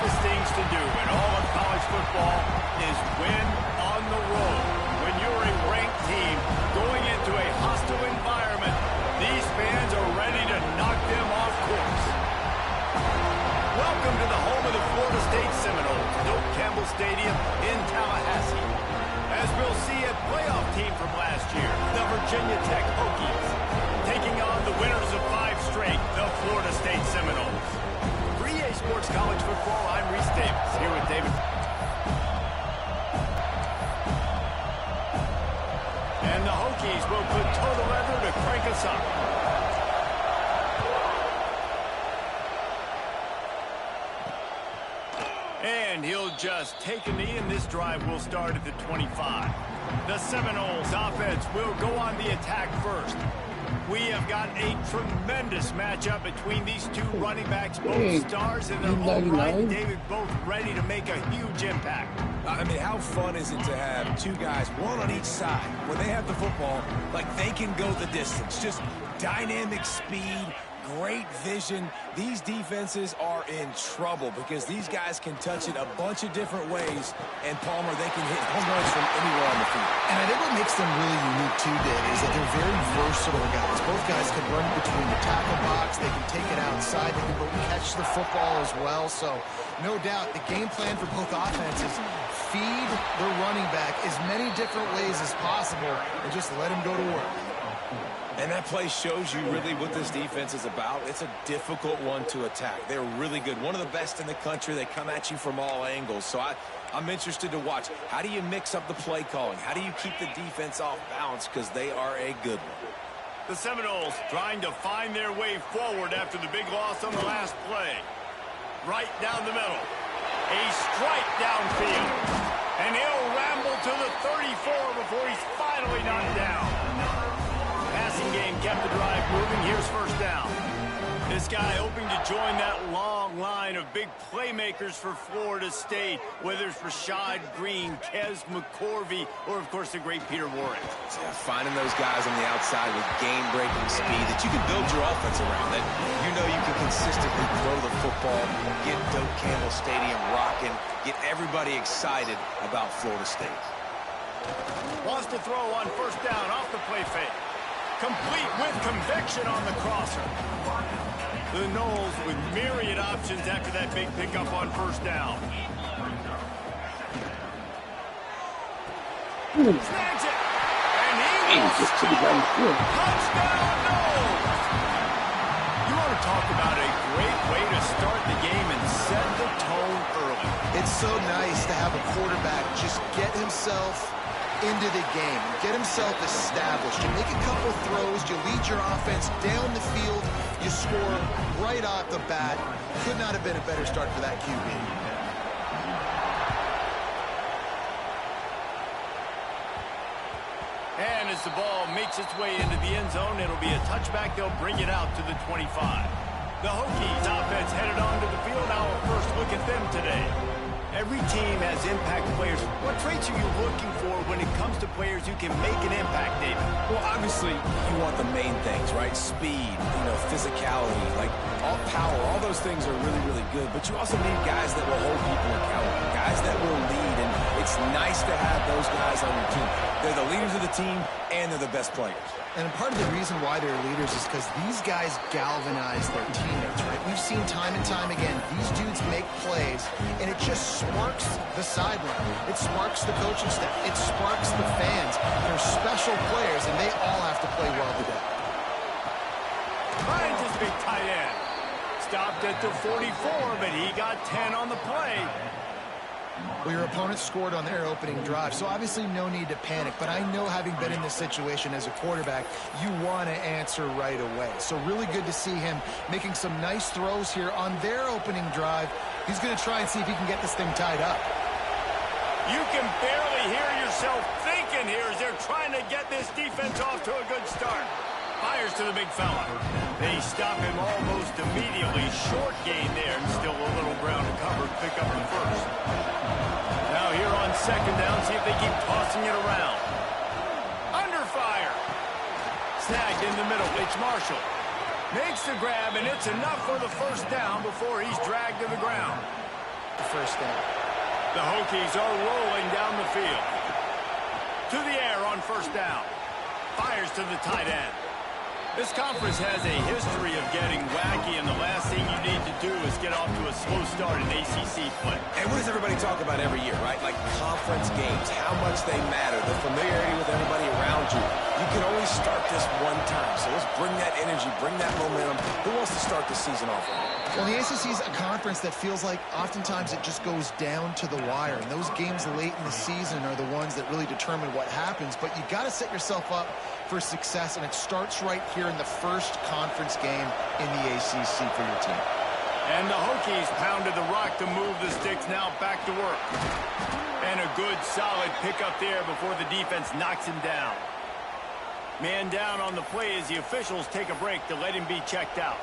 toughest things to do in all of college football is win on the road. When you're a ranked team going into a hostile environment, these fans are ready to knock them off course. Welcome to the home of the Florida State Seminoles, Doak Campbell Stadium in Tallahassee. As we'll see a playoff team from last year, the Virginia Tech Hokies, taking on the winners of 5 straight, the Florida State Seminoles. For EA Sports College Football, I'm Reese Davis, here with David. And the Hokies will put toe to leather to crank us up. And he'll just take a knee, and this drive will start at the 25. The Seminoles offense will go on the attack first. We have got a tremendous matchup between these two running backs, both stars in their own right. David, both ready to make a huge impact. I mean, how fun is it to have two guys, one on each side, when they have the football, like they can go the distance. Just dynamic speed, great vision. These defenses are in trouble because these guys can touch it a bunch of different ways, and Palmer, they can hit home runs from anywhere on the field. And I think what makes them really unique too, Dave, is that they're very versatile guys. Both guys can run between the tackle box, they can take it outside, they can both catch the football as well. So no doubt the game plan for both offenses, feed the running back as many different ways as possible and just let him go to work. And that play shows you really what this defense is about. It's a difficult one to attack. They're really good. One of the best in the country. They come at you from all angles. So I'm interested to watch. How do you mix up the play calling? How do you keep the defense off balance? Because they are a good one. The Seminoles trying to find their way forward after the big loss on the last play. Right down the middle. A strike downfield. And he'll ramble to the 34 before he's finally knocked down. Passing game kept the drive moving. Here's first down. This guy hoping to join that long line of big playmakers for Florida State, whether it's Rashad Green, Kez McCorvey, or, of course, the great Peter Warrick. Yeah, finding those guys on the outside with game-breaking speed that you can build your offense around, that you know you can consistently throw the football, get Doak Campbell Stadium rocking, get everybody excited about Florida State. Wants to throw on first down off the play fake. Complete with conviction on the crosser. The Noles with myriad options after that big pickup on first down. Snags it. And he just touchdown Noles. You want to talk about a great way to start the game and set the tone early. It's so nice to have a quarterback just get himself into the game, get himself established. You make a couple throws, you lead your offense down the field, you score right off the bat. Could not have been a better start for that QB. And as the ball makes its way into the end zone, it'll be a touchback. They'll bring it out to the 25. The Hokies offense headed onto the field. Our first look at them today. Every team has impact players. What traits are you looking for when it comes to players who can make an impact, David? Well, obviously, you want the main things, right? Speed, physicality, like all power. All those things are really, really good. But you also need guys that will hold people accountable, guys that will lead. And it's nice to have those guys on your team. They're the leaders of the team, and they're the best players. And part of the reason why they're leaders is because these guys galvanize their teammates, right? We've seen time and time again, these dudes make plays, and it just sparks the sideline. It sparks the coaching staff. It sparks the fans. They're special players, and they all have to play well today. Finds his big tight end. Stopped at the 44, but he got 10 on the play. Well, your opponent scored on their opening drive, so obviously no need to panic. But I know, having been in this situation as a quarterback, you want to answer right away. So really good to see him making some nice throws here on their opening drive. He's going to try and see if he can get this thing tied up. You can barely hear yourself thinking here as they're trying to get this defense off to a good start. Fires to the big fella. They stop him almost immediately. Short gain there, and still a little ground to cover. Pick up the first. Now here on second down, see if they keep tossing it around. Under fire. Snagged in the middle. It's Marshall. Makes the grab, and it's enough for the first down before he's dragged to the ground. the first down. The Hokies are rolling down the field. To the air on first down. Fires to the tight end. This conference has a history of getting wacky, and the last thing you need to do is get off to a slow start in ACC play. And what does everybody talk about every year, right? Like conference games, how much they matter, the familiarity with everybody around you. You can only start this one time, so let's bring that energy, bring that momentum. Who wants to start the season off with? Well, the ACC is a conference that feels like oftentimes it just goes down to the wire. And those games late in the season are the ones that really determine what happens. But you got to set yourself up for success, and it starts right here in the first conference game in the ACC for your team. And the Hokies pounded the rock to move the sticks, now back to work. And a good, solid pickup there before the defense knocks him down. Man down on the play as the officials take a break to let him be checked out.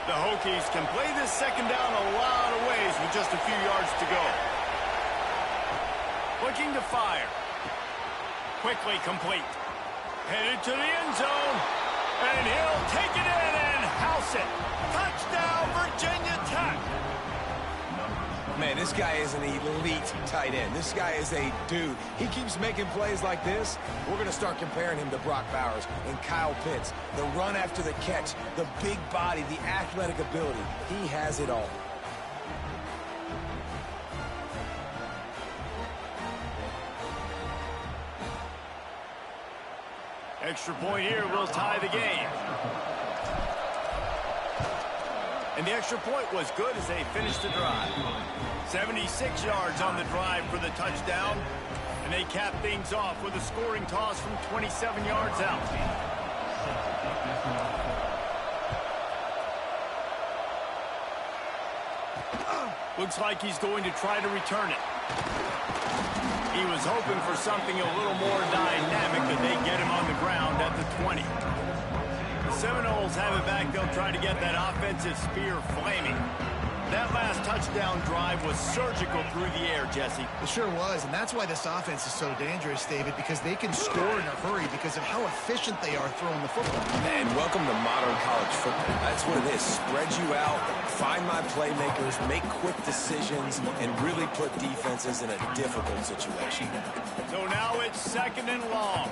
The Hokies can play this second down a lot of ways with just a few yards to go. Looking to fire. Quickly complete. Headed to the end zone. And he'll take it in and house it. Touchdown, Virginia Tech. Man, this guy is an elite tight end. This guy is a dude. He keeps making plays like this. We're going to start comparing him to Brock Bowers and Kyle Pitts. The run after the catch, the big body, the athletic ability. He has it all. Extra point here will tie the game. And the extra point was good as they finished the drive. 76 yards on the drive for the touchdown. And they cap things off with a scoring toss from 27 yards out. Looks like he's going to try to return it. He was hoping for something a little more dynamic, but they get him on the ground at the 20. The Seminoles have it back. They'll try to get that offensive spear flaming. That last touchdown drive was surgical through the air, Jesse. It sure was, and that's why this offense is so dangerous, David, because they can score in a hurry because of how efficient they are throwing the football. And welcome to modern college football. That's what it is. Spread you out, find my playmakers, make quick decisions, and really put defenses in a difficult situation. So now it's second and long.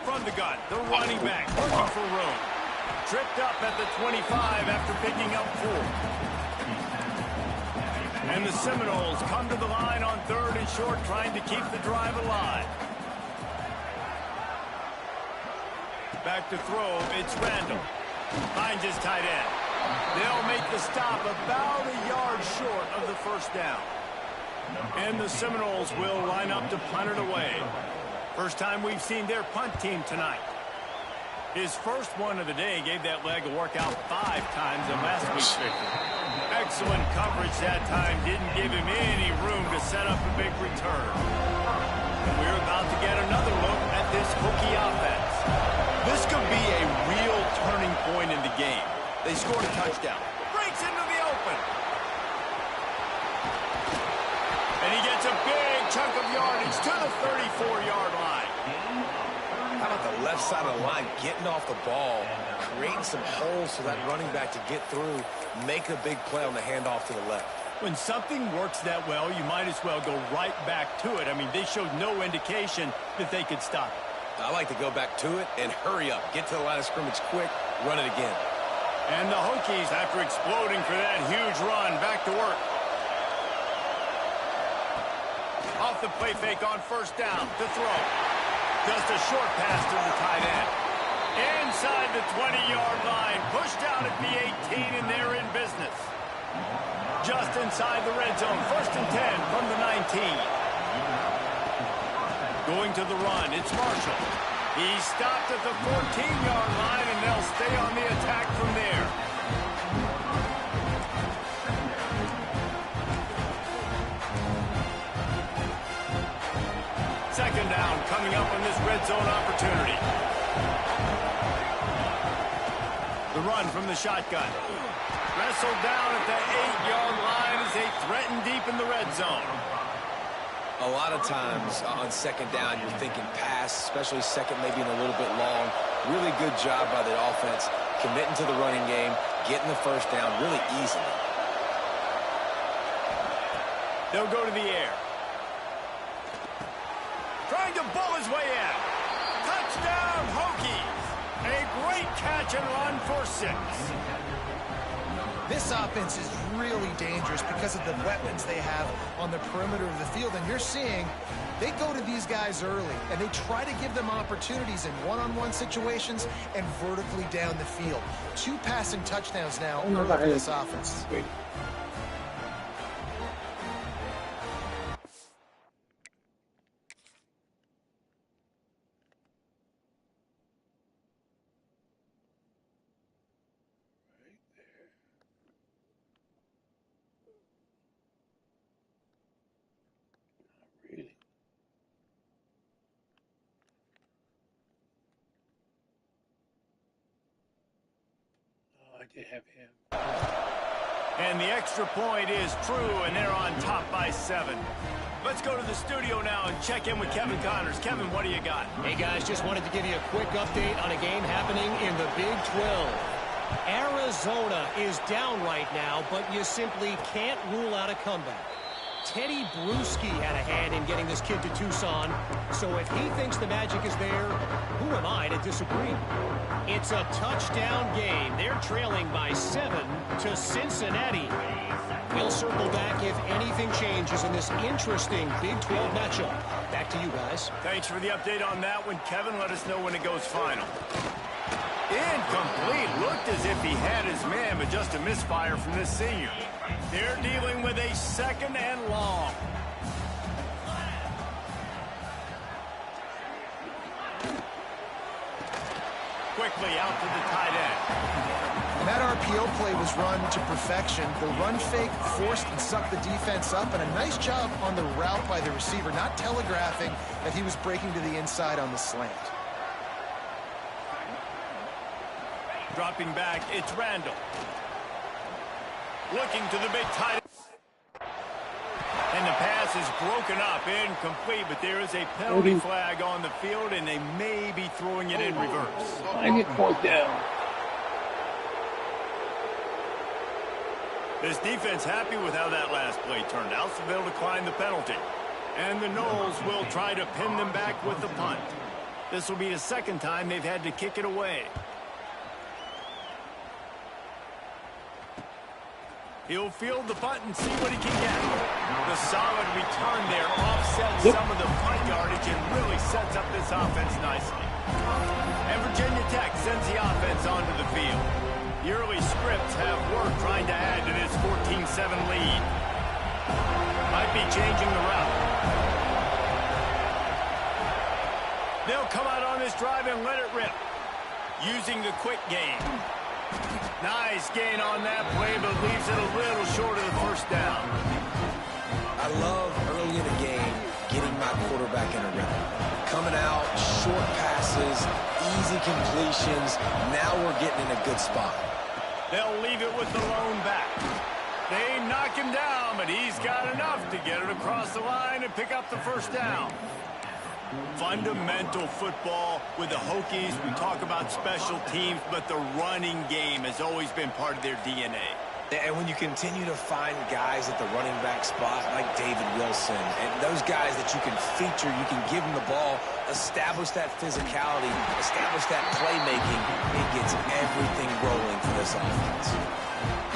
From the gun, the running back looking for room. Tripped up at the 25 after picking up 4. And the Seminoles come to the line on third and short, trying to keep the drive alive. Back to throw, it's Randall. Finds his tight end. They'll make the stop about a yard short of the first down. And the Seminoles will line up to punt it away. First time we've seen their punt team tonight. His first one of the day gave that leg a workout 5 times in last week's victory. Excellent coverage that time. Didn't give him any room to set up a big return. And we're about to get another look at this Hokie offense. This could be a real turning point in the game. They scored a touchdown. Breaks into the open. And he gets a big chunk of yardage to the 34-yard line. How about the left side of the line, getting off the ball, creating some holes for that running back to get through, make a big play on the handoff to the left. When something works that well, you might as well go right back to it. I mean, they showed no indication that they could stop it. I like to go back to it and hurry up. Get to the line of scrimmage quick, run it again. And the Hokies, after exploding for that huge run, back to work. Off the play fake on first down to throw. Just a short pass to the tight end. Inside the 20-yard line. Pushed out at the 18, and they're in business. Just inside the red zone. First and 10 from the 19. Going to the run. It's Marshall. He stopped at the 14-yard line, and they'll stay on the attack from there. Second down coming up on this red zone opportunity. The run from the shotgun. Wrestled down at the 8-yard line as they threaten deep in the red zone. A lot of times on second down, you're thinking pass, especially second maybe in a little bit long. Really good job by the offense, committing to the running game, getting the first down really easily. They'll go to the air. Trying to bull his way out. Touchdown, Hokies. A great catch and run for 6. This offense is really dangerous because of the weapons they have on the perimeter of the field. And you're seeing they go to these guys early, and they try to give them opportunities in one-on-one situations and vertically down the field. 2 passing touchdowns now early for this offense. To have him. And the extra point is true, and they're on top by 7. Let's go to the studio now and check in with Kevin Connors. Kevin, what do you got? Hey, guys, just wanted to give you a quick update on a game happening in the Big 12. Arizona is down right now, but you simply can't rule out a comeback. Teddy Bruschi had a hand in getting this kid to Tucson, so if he thinks the magic is there, who am I to disagree? It's a touchdown game. They're trailing by 7 to Cincinnati. We'll circle back if anything changes in this interesting Big 12 matchup. Back to you guys. Thanks for the update on that one, Kevin. Let us know when it goes final. Incomplete. Looked as if he had his man, but just a misfire from this senior. They're dealing with a 2nd and long. Quickly out to the tight end. And that RPO play was run to perfection. The run fake forced and sucked the defense up, and a nice job on the route by the receiver, not telegraphing that he was breaking to the inside on the slant. Dropping back, it's Randall. Looking to the big tight end. And the pass is broken up, incomplete, but there is a penalty flag on the field, and they may be throwing it in reverse. I get caught down. This defense happy with how that last play turned out, so they'll decline the penalty. And the Noles will try to pin them back with the punt. This will be the 2nd time they've had to kick it away. He'll field the punt and see what he can get. The solid return there offsets some of the punt yardage and really sets up this offense nicely. And Virginia Tech sends the offense onto the field. The early scripts have work trying to add to this 14-7 lead. Might be changing the route. They'll come out on this drive and let it rip. Using the quick game. Nice gain on that play, but leaves it a little short of the first down. I love early in the game getting my quarterback in a rhythm. Coming out, short passes, easy completions. Now we're getting in a good spot. They'll leave it with the lone back. They knock him down, but he's got enough to get it across the line and pick up the first down. Fundamental football with the Hokies. We talk about special teams, but the running game has always been part of their DNA. And when you continue to find guys at the running back spot like David Wilson and those guys that you can feature, you can give them the ball, establish that physicality, establish that playmaking, it gets everything rolling for this offense.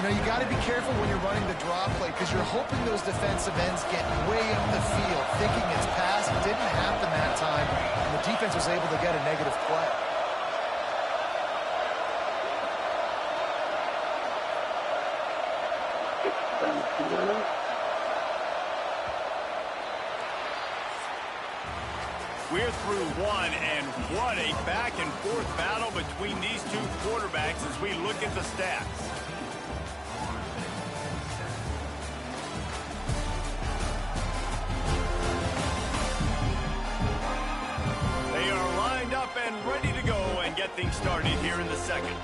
You know, you got to be careful when you're running the draw play because you're hoping those defensive ends get way up the field, thinking it's pass. It didn't happen that time, and the defense was able to get a negative play. We're through one, and what a back-and-forth battle between these two quarterbacks as we look at the stats. They are lined up and ready to go and get things started here in the second.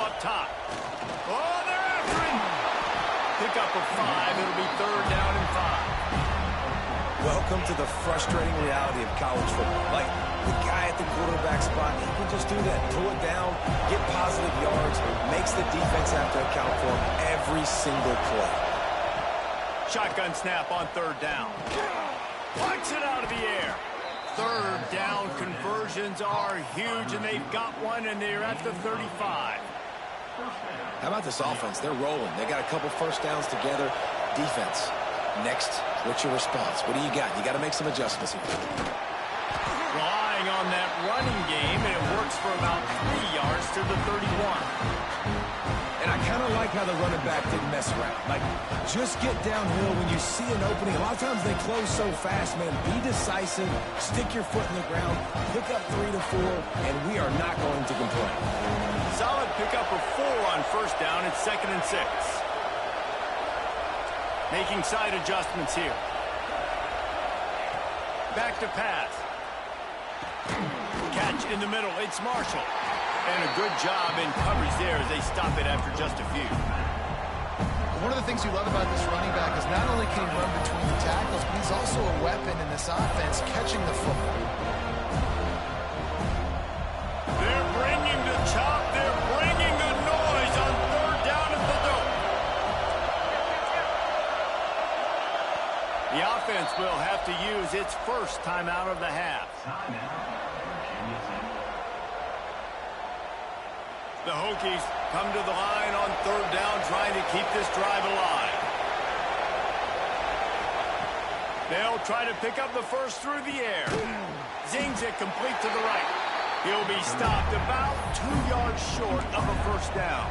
up top. Oh, they're after him. Pick up a 5. It'll be 3rd down and 5. Welcome to the frustrating reality of college football. Like, the guy at the quarterback spot, he can just do that. Pull it down, get positive yards, makes the defense have to account for him every single play. Shotgun snap on 3rd down. Punch it out of the air. 3rd down conversions are huge, and they've got one, and they're at the 35. How about this offense? They're rolling. They got a couple first downs together. Defense. Next, what's your response? What do you got? You got to make some adjustments here. Relying on that running game, and it works for about 3 yards to the 31. And I kind of like how the running back didn't mess around. Like, just get downhill when you see an opening. A lot of times they close so fast, man. Be decisive, stick your foot in the ground, pick up 3 to 4, and we are not going to complain. Solid pickup of 4 on 1st down. It's 2nd and 6. Making side adjustments here. Back to pass. Catch in the middle. It's Marshall. And a good job in coverage there as they stop it after just a few. One of the things you love about this running back is not only can he run between the tackles, but he's also a weapon in this offense, catching the football. They're bringing the chop. They're bringing the noise on 3rd down at the dope. The offense will have to use its first timeout of the half. The Hokies come to the line on 3rd down, trying to keep this drive alive. They'll try to pick up the first through the air. Zings it complete to the right. He'll be stopped about 2 yards short of a 1st down.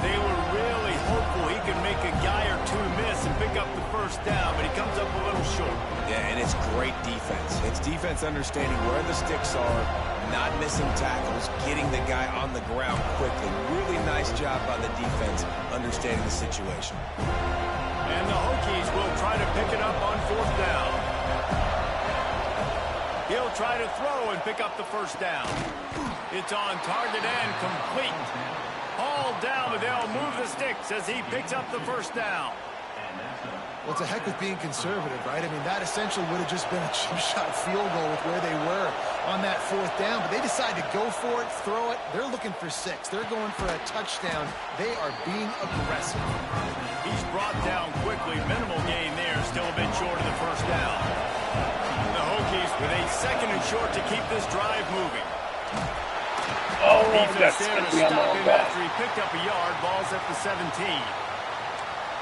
They were really hopeful he could make a guy or 2 miss and pick up the 1st down, but he comes up a little short. Yeah, and it's great defense. It's defense understanding where the sticks are, not missing tackles, getting the guy on the ground quickly. Really nice job by the defense understanding the situation. And the Hokies will try to pick it up on 4th down. He'll try to throw and pick up the 1st down. It's on target and complete. Hauled down, but they'll move the sticks as he picks up the 1st down. Well, it's a heck of being conservative, right? I mean, that essentially would have just been a cheap shot field goal with where they were on that 4th down, but they decide to go for it, throw it. They're looking for 6. They're going for a touchdown. They are being aggressive. He's brought down quickly. Minimal gain there, still a bit short of the 1st down. The Hokies with a 2nd and short to keep this drive moving. Oh, Defense that's there to me on stop the him back. after he picked up a yard. Ball's at the 17.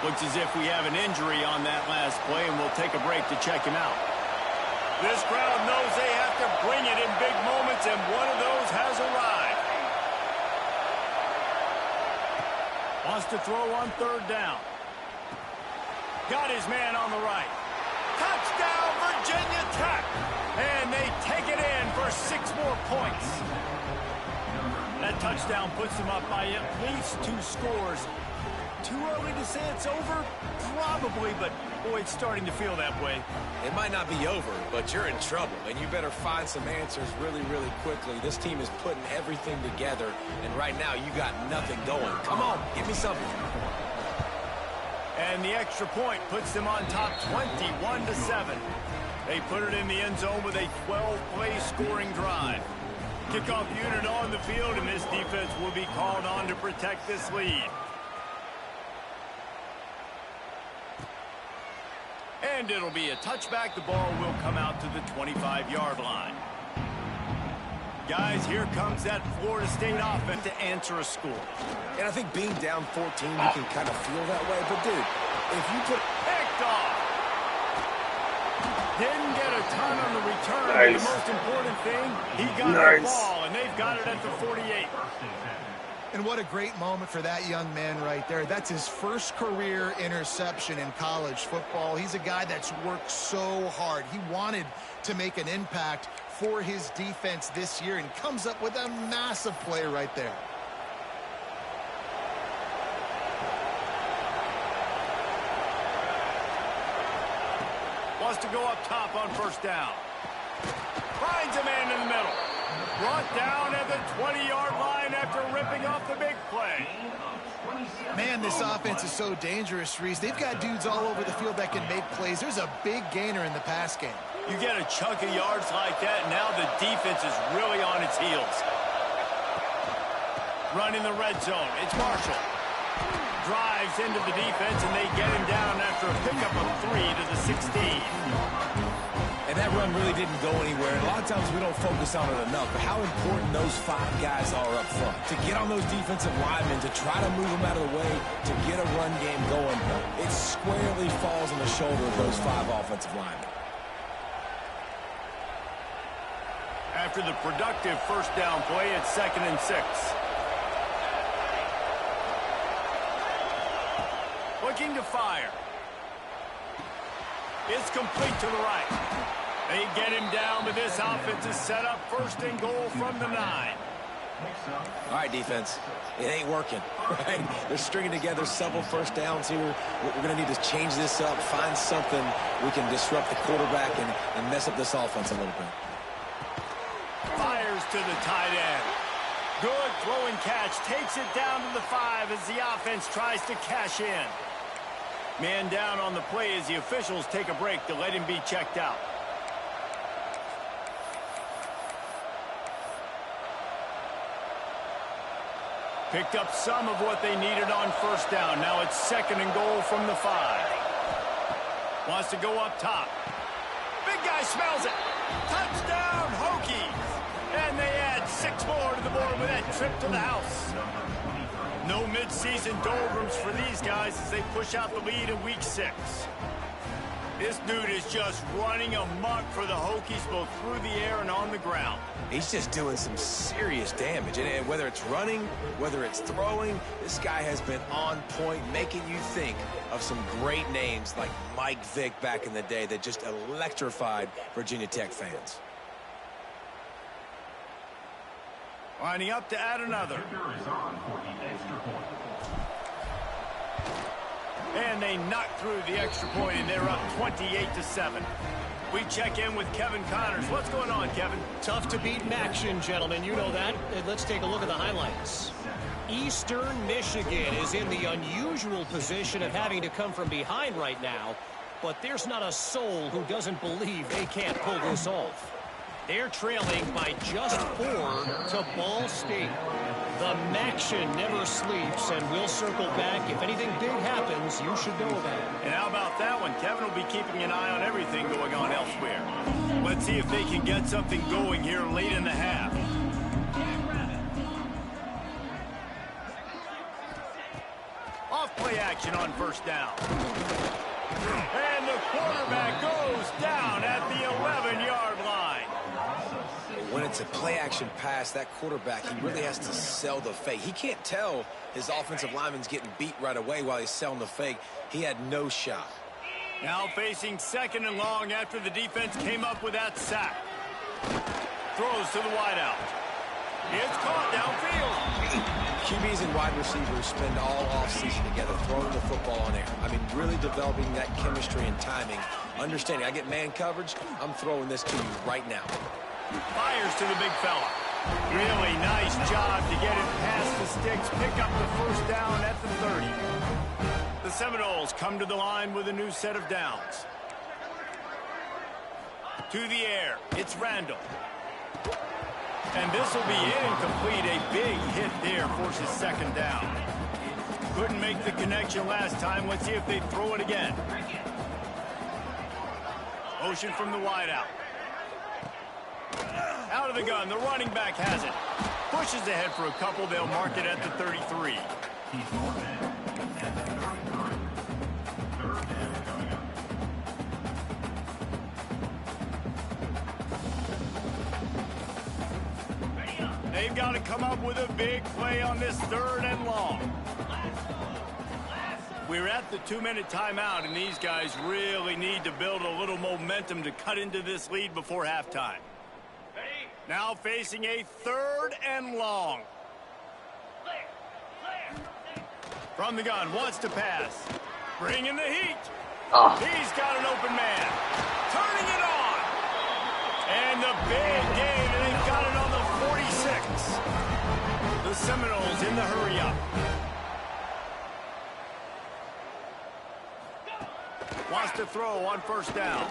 Looks as if we have an injury on that last play, and we'll take a break to check him out. This crowd knows they have to bring it in big moments, and one of those has arrived. Wants to throw on 3rd down. Got his man on the right. Touchdown, Virginia Tech! And they take it in for 6 more points. That touchdown puts them up by at least 2 scores. Too early to say it's over? Probably, but boy, it's starting to feel that way. It might not be over, but you're in trouble, and you better find some answers really, really quickly. This team is putting everything together, and right now you got nothing going. Come on, give me something. And the extra point puts them on top 21-7. They put it in the end zone with a 12-play scoring drive. Kickoff unit on the field, and this defense will be called on to protect this lead. And it'll be a touchback. The ball will come out to the 25-yard line. Guys, here comes that Florida State offense to answer a score. And I think being down 14, you can kind of feel that way. But, dude, if you put... Picked off. Didn't get a ton on the return, but Nice. the most important thing, he got Nice. the ball, and they've got it at the 48. And what a great moment for that young man right there. That's his first career interception in college football. He's a guy that's worked so hard. He wanted to make an impact for his defense this year and comes up with a massive play right there. Wants to go up top on 1st down. Finds a man in the middle. Brought down at the 20-yard line after ripping off the big play. Man, this offense is so dangerous, Reese. They've got dudes all over the field that can make plays. There's a big gainer in the pass game. You get a chunk of yards like that, and now the defense is really on its heels. Running the red zone. It's Marshall. Drives into the defense, and they get him down after a pickup of 3 to the 16. And that run really didn't go anywhere. And a lot of times we don't focus on it enough, but how important those 5 guys are up front. To get on those defensive linemen, to try to move them out of the way, to get a run game going, it squarely falls on the shoulder of those 5 offensive linemen. After the productive first down play, it's 2nd and 6. Looking to fire. It's complete to the right. They get him down, but this offense is set up 1st and goal from the 9. All right, defense. It ain't working, right? They're stringing together several first downs here. We're going to need to change this up, find something we can disrupt the quarterback and mess up this offense a little bit. Fires to the tight end. Good throwing catch. Takes it down to the 5 as the offense tries to cash in. Man down on the play as the officials take a break to let him be checked out. Picked up some of what they needed on first down. Now it's 2nd and goal from the 5. Wants to go up top. Big guy smells it. Touchdown, Hokies. And they add 6 more to the board with that trip to the house. No midseason doldrums for these guys as they push out the lead in week 6. This dude is just running amok for the Hokies both through the air and on the ground. He's just doing some serious damage. And whether it's running, whether it's throwing, this guy has been on point, making you think of some great names like Mike Vick back in the day that just electrified Virginia Tech fans. Lining up to add another. And they knock through the extra point, and they're up 28-7. We check in with Kevin Connors. What's going on, Kevin? Tough to beat action, gentlemen. You know that. Let's take a look at the highlights. Eastern Michigan is in the unusual position of having to come from behind right now, but there's not a soul who doesn't believe they can't pull this off. They're trailing by just 4 to Ball State. The Maction never sleeps, and we'll circle back. If anything big happens, you should know about it. And how about that one? Kevin will be keeping an eye on everything going on elsewhere. Let's see if they can get something going here late in the half. Off play action on first down. And the quarterback goes down at the 11-yard line. When it's a play-action pass, that quarterback, he really has to sell the fake. He can't tell his offensive lineman's getting beat right away while he's selling the fake. He had no shot. Now facing 2nd and long after the defense came up with that sack. Throws to the wideout. It's caught downfield. QBs and wide receivers spend all offseason together throwing the football on air. I mean, really developing that chemistry and timing. Understanding, I get man coverage, I'm throwing this to you right now. Fires to the big fella. Really nice job to get it past the sticks. Pick up the first down at the 30. The Seminoles come to the line with a new set of downs. To the air. It's Randall. And this will be incomplete. A big hit there forces 2nd down. Couldn't make the connection last time. Let's see if they throw it again. Motion from the wideout. Out of the gun, the running back has it. Pushes ahead for a couple, they'll mark it at the 33. They've got to come up with a big play on this 3rd and long. We're at the 2-minute timeout, and these guys really need to build a little momentum to cut into this lead before halftime. Now facing a 3rd and long. From the gun, wants to pass. Bringing the heat. He's got an open man. Turning it on. And the big game, and they've got it on the 46. The Seminoles in the hurry-up. Wants to throw on first down.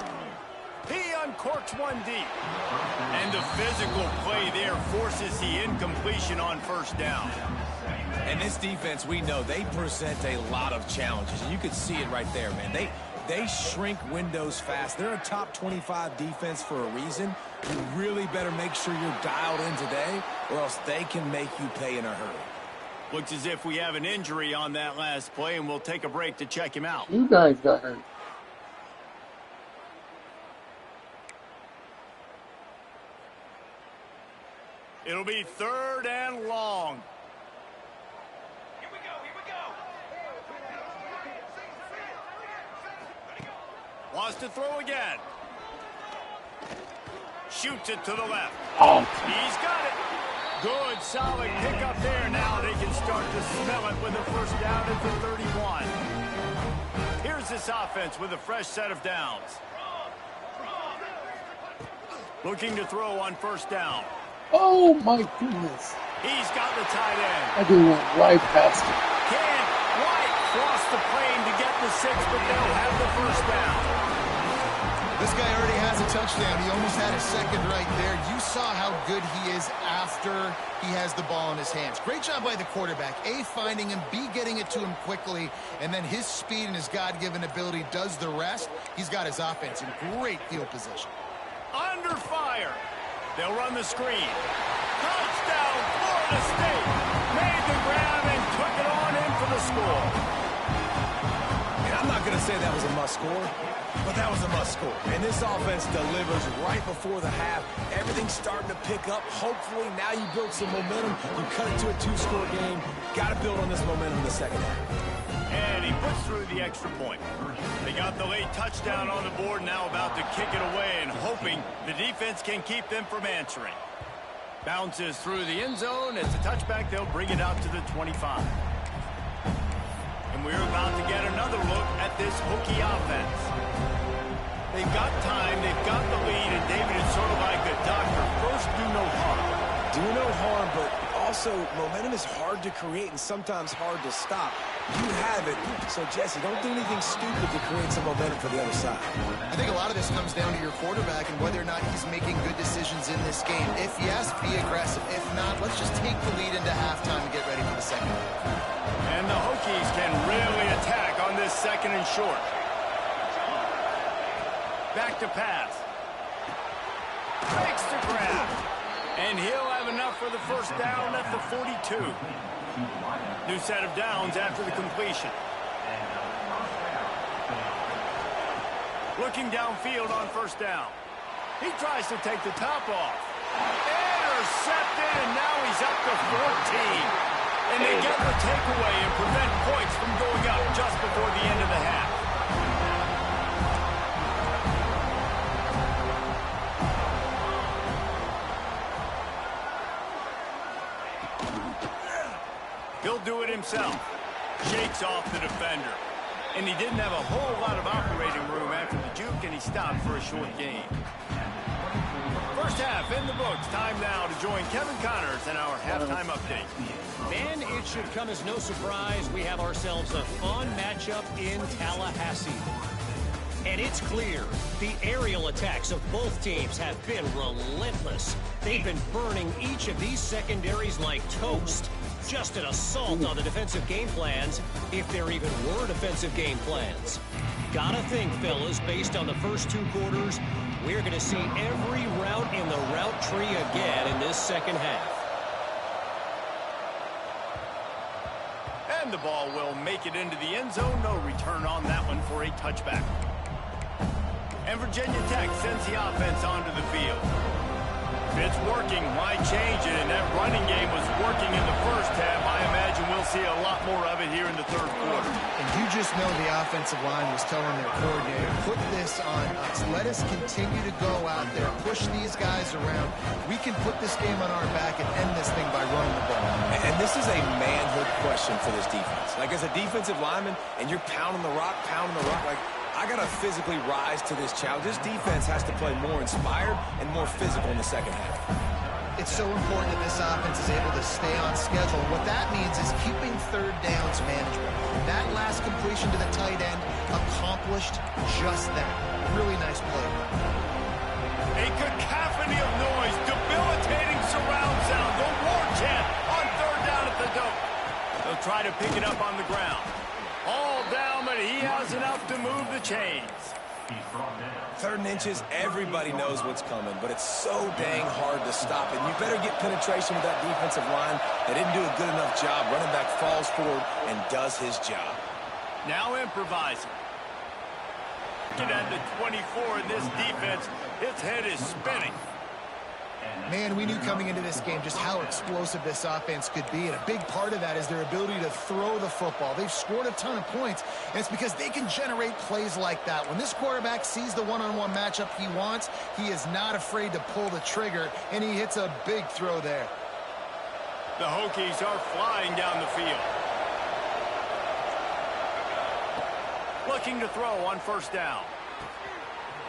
He uncorks one deep. And the physical play there forces the incompletion on first down. And this defense, we know, they present a lot of challenges. And you can see it right there, man. They shrink windows fast. They're a top 25 defense for a reason. You really better make sure you're dialed in today, or else they can make you pay in a hurry. Looks as if we have an injury on that last play, and we'll take a break to check him out. You guys got hurt. It'll be 3rd and long. Here we go. Wants to throw again. Shoots it to the left. Oh, He's got it. Good, solid pickup there. Now they can start to smell it with a first down at the 31. Here's this offense with a fresh set of downs. Looking to throw on first down. oh my goodness. He's got the tight end. I just went right past it. Can't quite cross the plane to get the 6, but they'll have the first down. This guy already has a touchdown. He almost had a second right there. You saw how good he is after he has the ball in his hands. Great job by the quarterback. A, finding him, B, getting it to him quickly, and then his speed and his God-given ability does the rest. He's got his offense in great field position. Under fire. They'll run the screen. Touchdown, Florida State. Made the grab and took it on in for the score. And I'm not going to say that was a must-score, but that was a must-score. And this offense delivers right before the half. Everything's starting to pick up. Hopefully, now you build some momentum. You cut it to a 2-score game. Got to build on this momentum in the second half. And he puts through the extra point. They got the late touchdown on the board, now about to kick it away and hoping the defense can keep them from answering. Bounces through the end zone. It's a touchback. They'll bring it out to the 25. And we're about to get another look at this Hokie offense. They've got time. They've got the lead. And David, is sort of like a doctor. First, do no harm. Do no harm, but also momentum is hard to create and sometimes hard to stop. You have it, so Jesse, don't do anything stupid to create some momentum for the other side. I think a lot of this comes down to your quarterback and whether or not he's making good decisions in this game. If yes, be aggressive. If not, let's just take the lead into halftime and get ready for the second half. And the Hokies can really attack on this 2nd and short. Back to pass. Makes the grab. And he'll have enough for the first down at the 42. New set of downs after the completion. Looking downfield on first down. He tries to take the top off. Intercepted, and now he's up to 14. And they get the takeaway and prevent points from going up just before the end of the half. He'll do it himself. Shakes off the defender. And he didn't have a whole lot of operating room after the juke, and he stopped for a short gain. First half in the books. Time now to join Kevin Connors in our halftime update. Man, it should come as no surprise we have ourselves a fun matchup in Tallahassee. And it's clear the aerial attacks of both teams have been relentless. They've been burning each of these secondaries like toast. Just an assault on the defensive game plans, if there even were defensive game plans. Gotta think, fellas, based on the first 2 quarters, we're going to see every route in the route tree again in this second half. And the ball will make it into the end zone. No return on that one for a touchback. And Virginia Tech sends the offense onto the field. If it's working, why change it? And that running game was working in the first half. I imagine we'll see a lot more of it here in the 3rd quarter. And you just know the offensive line was telling their coordinator, put this on us. Let us continue to go out there, push these guys around. We can put this game on our back and end this thing by running the ball. And this is a manhood question for this defense. Like, as a defensive lineman, and you're pounding the rock, like, I got to physically rise to this challenge. This defense has to play more inspired and more physical in the second half. It's so important that this offense is able to stay on schedule. What that means is keeping third downs manageable. That last completion to the tight end accomplished just that. Really nice play. A cacophony of noise, debilitating surround sound, the war chant on third down at the dope. They'll try to pick it up on the ground. All down, but he has enough to move the chains. 3rd and inches, everybody knows what's coming, but it's so dang hard to stop it. You better get penetration with that defensive line. They didn't do a good enough job. Running back falls forward and does his job. Now improvising. Get at the 24 in this defense. Its head is spinning. Man, we knew coming into this game just how explosive this offense could be, and a big part of that is their ability to throw the football. They've scored a ton of points, and it's because they can generate plays like that. When this quarterback sees the one-on-one matchup he wants, he is not afraid to pull the trigger, and he hits a big throw there. The Hokies are flying down the field. Looking to throw on 1st down.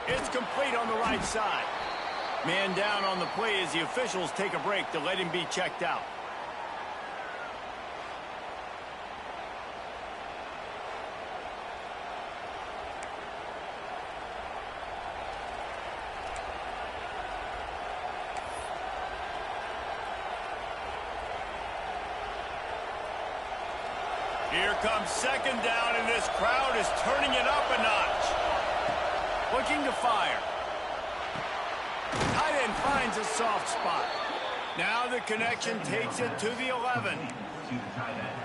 It's complete on the right side. Man down on the play as the officials take a break to let him be checked out. Here comes 2nd down, and this crowd is turning it up a notch. Looking to fire. Tight end finds a soft spot. Now the connection takes it to the 11.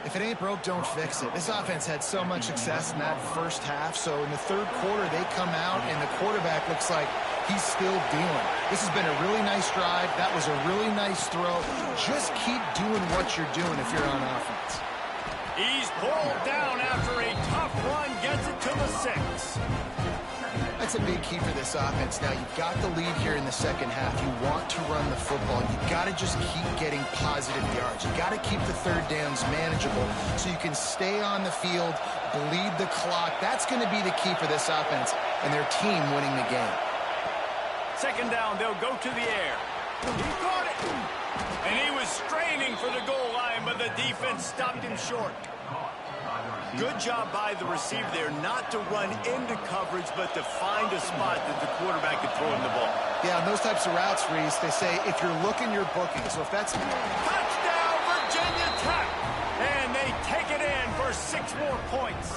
If it ain't broke, don't fix it. This offense had so much success in that first half, so in the 3rd quarter, they come out, and the quarterback looks like he's still dealing. This has been a really nice drive. That was a really nice throw. Just keep doing what you're doing if you're on offense. He's pulled down after a tough run, gets it to the 6. That's a big key for this offense. Now, you've got the lead here in the 2nd half. You want to run the football. You've got to just keep getting positive yards. You've got to keep the 3rd downs manageable so you can stay on the field, bleed the clock. That's going to be the key for this offense and their team winning the game. 2nd down, they'll go to the air. He caught it. And he was straining for the goal line, but the defense stopped him short. Good job by the receiver there not to run into coverage, but to find a spot that the quarterback could throw him the ball. Yeah, on those types of routes, Reese, they say if you're looking, you're booking. So if that's... Touchdown, Virginia Tech! And they take it in for 6 more points.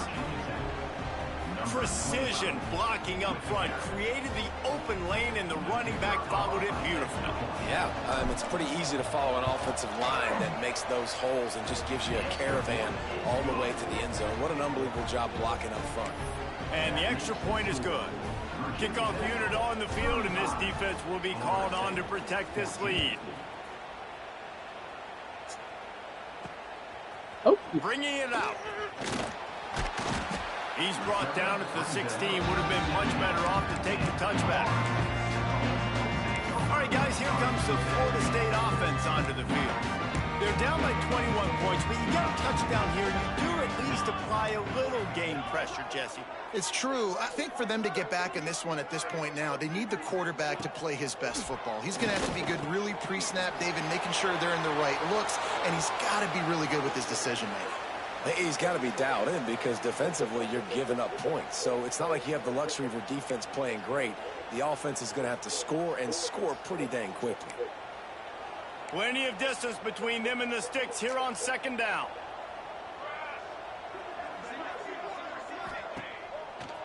Precision blocking up front created the open lane, and the running back followed it beautifully. Yeah, it's pretty easy to follow an offensive line that makes those holes and just gives you a caravan all the way to the end zone. What an unbelievable job blocking up front. And the extra point is good. Kickoff unit on the field, and this defense will be called on to protect this lead. Oh. Bringing it out. He's brought down at the 16. Would have been much better off to take the touchback. All right, guys, here comes the Florida State offense onto the field. They're down by 21 points, but you get a touchdown here, and you do at least apply a little game pressure, Jesse. It's true. I think for them to get back in this one at this point now, they need the quarterback to play his best football. He's going to have to be good really pre-snap, David, making sure they're in the right looks, and he's got to be really good with his decision-making. He's got to be dialed in because defensively you're giving up points. So it's not like you have the luxury of your defense playing great. The offense is going to have to score and score pretty dang quickly. Plenty of distance between them and the sticks here on 2nd down.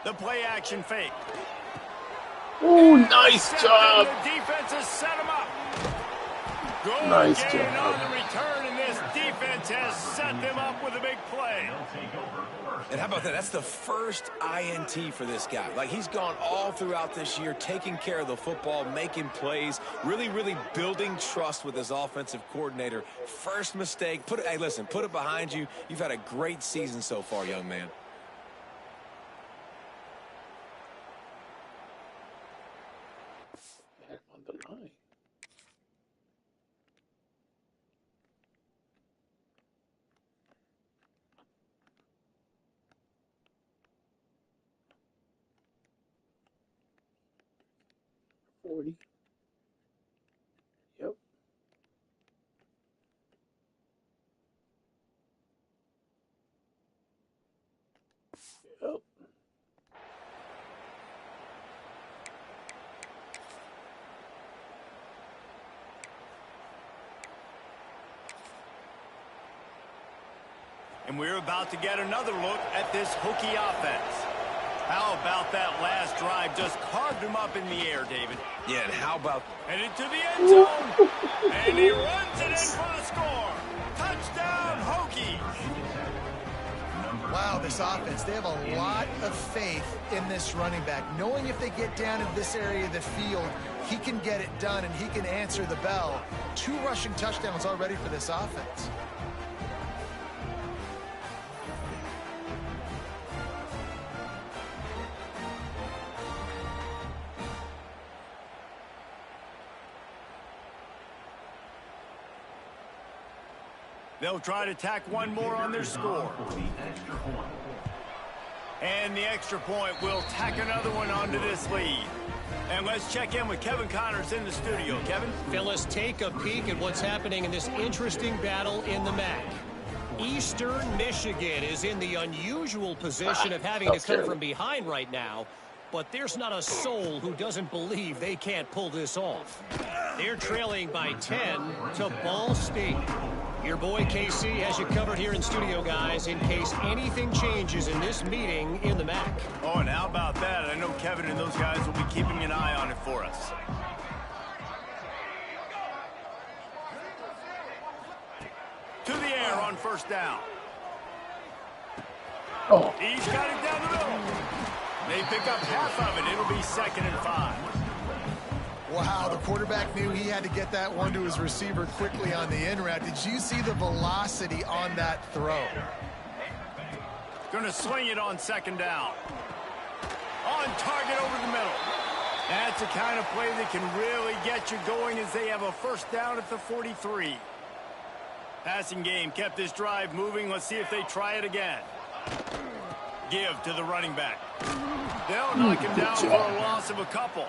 The play action fake. Oh, nice job. The defense has set him up. Good Nice gain job. on the return, and this defense has set them up with a big play. And how about that? That's the first INT for this guy. Like, he's gone all throughout this year, taking care of the football, making plays, really building trust with his offensive coordinator. First mistake. Hey, listen, put it behind you. You've had a great season so far, young man. Back on the line. Yep. Yep. And we're about to get another look at this Hokie offense. How about that last drive? Just carved him up in the air, David. Yeah, and how about... Headed to the end zone. And he runs it in for the score. Touchdown, Hokies. Wow, this offense, they have a lot of faith in this running back. Knowing if they get down in this area of the field, he can get it done and he can answer the bell. 2 rushing touchdowns already for this offense. They'll try to tack one more on their score. And the extra point will tack another one onto this lead. And let's check in with Kevin Connors in the studio. Kevin? Phyllis, take a peek at what's happening in this interesting battle in the MAC. Eastern Michigan is in the unusual position of having to come from behind right now, but there's not a soul who doesn't believe they can't pull this off. They're trailing by 10 to Ball State. Your boy KC has you covered here in studio, guys, in case anything changes in this meeting in the MAC. Oh, and how about that? I know Kevin and those guys will be keeping an eye on it for us. To the air on first down. Oh. He's got it down the middle. They pick up half of it. It'll be 2nd and 5. Wow, the quarterback knew he had to get that one to his receiver quickly on the in route. Did you see the velocity on that throw? Going to sling it on 2nd down. On target over the middle. That's the kind of play that can really get you going as they have a first down at the 43. Passing game kept this drive moving. Let's see if they try it again. Give to the running back. They'll knock him down for a loss of a couple.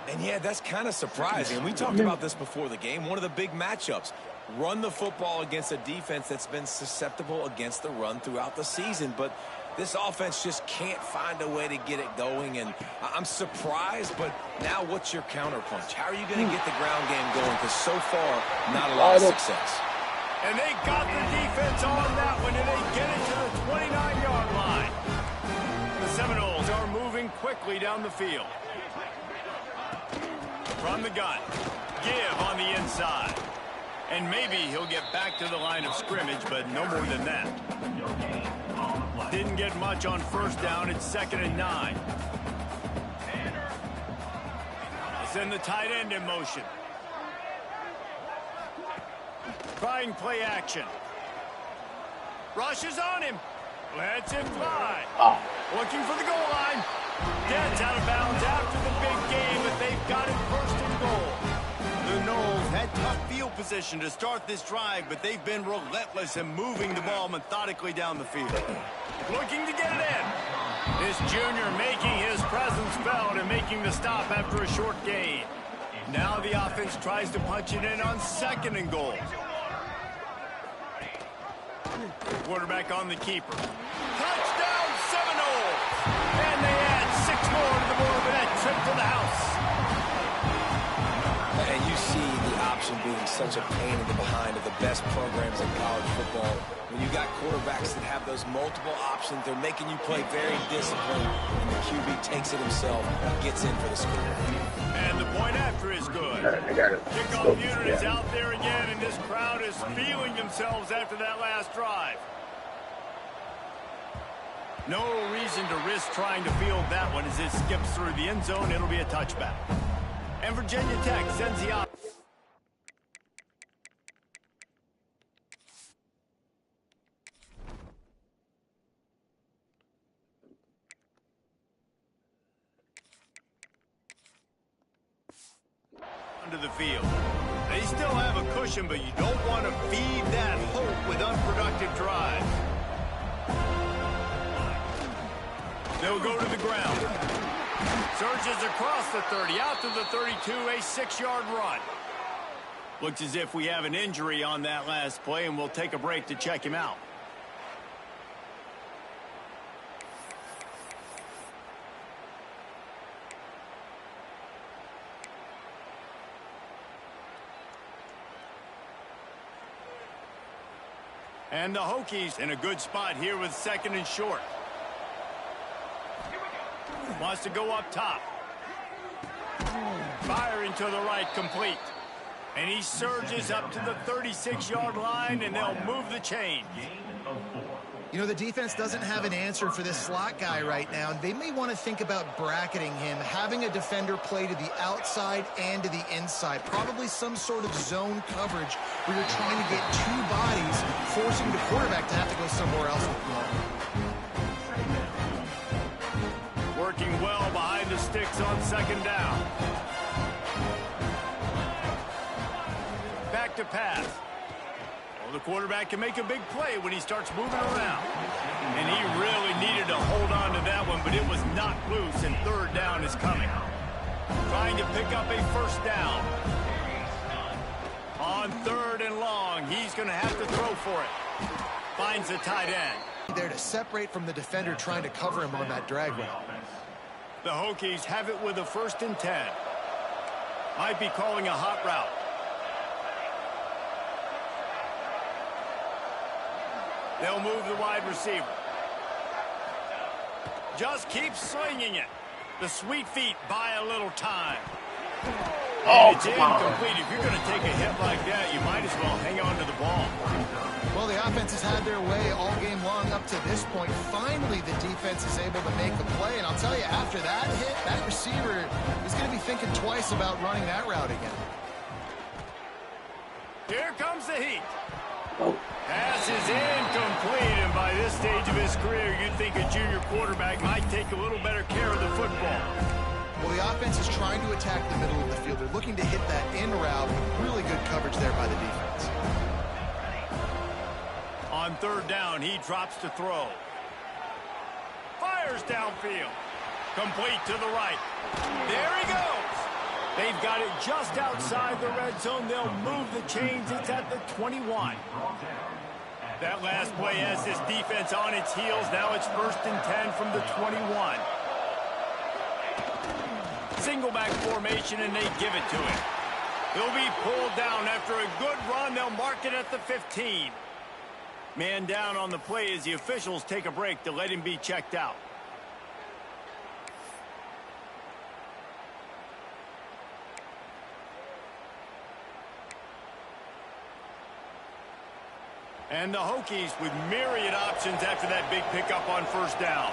And yeah, that's kind of surprising. We talked about this before the game. One of the big matchups. Run the football against a defense that's been susceptible against the run throughout the season. But this offense just can't find a way to get it going. And I'm surprised, but now what's your counterpunch? How are you going to get the ground game going? Because so far, not a lot of success. And they got the defense on that one, and they get it to the 29-yard line. The Seminoles are moving quickly down the field. From the gun, Give on the inside. And maybe he'll get back to the line of scrimmage, but no more than that. Didn't get much on first down. It's 2nd and 9. Send the tight end in motion. Trying play action. Rushes on him. Lets him fly. Looking for the goal line. Gets out of bounds after the big game, but they've got it 1st and goal. The Noles had tough field position to start this drive, but they've been relentless in moving the ball methodically down the field. Looking to get it in. This junior making his presence felt and making the stop after a short gain. Now the offense tries to punch it in on 2nd and goal. Quarterback on the keeper. Touchdown Seminoles! And they add 6 more to the board with that trip to the house. And you see the option being such a pain in the behind of the best programs in college football. When you got quarterbacks that have those multiple options, they're making you play very disciplined, and the QB takes it himself, gets in for the score. And the point after is good. I got it. Kickoff unit is out there again, and this crowd is feeling themselves after that last drive. No reason to risk trying to field that one as it skips through the end zone. It'll be a touchback. And Virginia Tech sends the op. Onto the field. They still have a cushion, but you don't want to feed that hope with unproductive drives. They'll go to the ground. Surges across the 30, out to the 32, a 6-yard run. Looks as if we have an injury on that last play, and we'll take a break to check him out. And the Hokies in a good spot here with 2nd and short. Wants to go up top. Firing to the right, complete. And he surges up to the 36-yard line, and they'll move the chain. You know, the defense doesn't have an answer for this slot guy right now. They may want to think about bracketing him, having a defender play to the outside and to the inside. Probably some sort of zone coverage where you're trying to get 2 bodies, forcing the quarterback to have to go somewhere else with the ball. Working well behind the sticks on 2nd down. Back to pass. Well, the quarterback can make a big play when he starts moving around. And he really needed to hold on to that one, but it was not loose, and 3rd down is coming. Trying to pick up a 1st down. On 3rd and long, he's going to have to throw for it. Finds the tight end. There to separate from the defender trying to cover him on that drag route. The Hokies have it with a 1st and 10. Might be calling a hot route. They'll move the wide receiver. Just keep slinging it. The sweet feet buy a little time. Oh, it's come on. incomplete. If you're going to take a hit like that, you might as well hang on to the ball. Well, the offense has had their way all game long up to this point. Finally, the defense is able to make the play. And I'll tell you, after that hit, that receiver is going to be thinking twice about running that route again. Here comes the heat. Oh. Pass is incomplete, and by this stage of his career, you'd think a junior quarterback might take a little better care of the football. Well, the offense is trying to attack the middle of the field. They're looking to hit that in route. Really good coverage there by the defense. On 3rd down, he drops to throw. Fires downfield. Complete to the right. There he goes. They've got it just outside the red zone. They'll move the chains. It's at the 21. That last play has this defense on its heels. Now it's 1st and 10 from the 21. Single back formation, and they give it to him. He'll be pulled down after a good run. They'll mark it at the 15. Man down on the play as the officials take a break to let him be checked out. And the Hokies with myriad options after that big pickup on 1st down.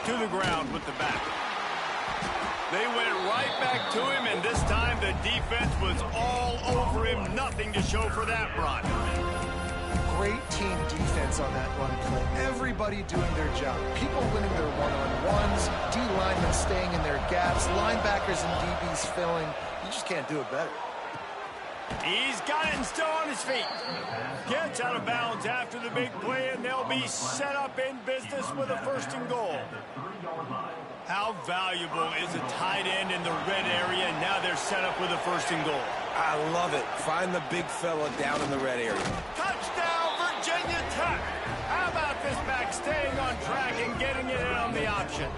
To the ground with the back. They went right back to him, and this time the defense was all over him. Nothing to show for that run. Great team defense on that run play. Everybody doing their job. People winning their one-on-ones, D linemen staying in their gaps, linebackers and DBs filling. You just can't do it better. He's got it and still on his feet. Gets out of bounds after the big play, and they'll be set up in business with a 1st and goal. How valuable is a tight end in the red area, and now they're set up with a 1st and goal. I love it. Find the big fella down in the red area. Touchdown, Virginia Tech. How about this back staying on track and getting it in on the option?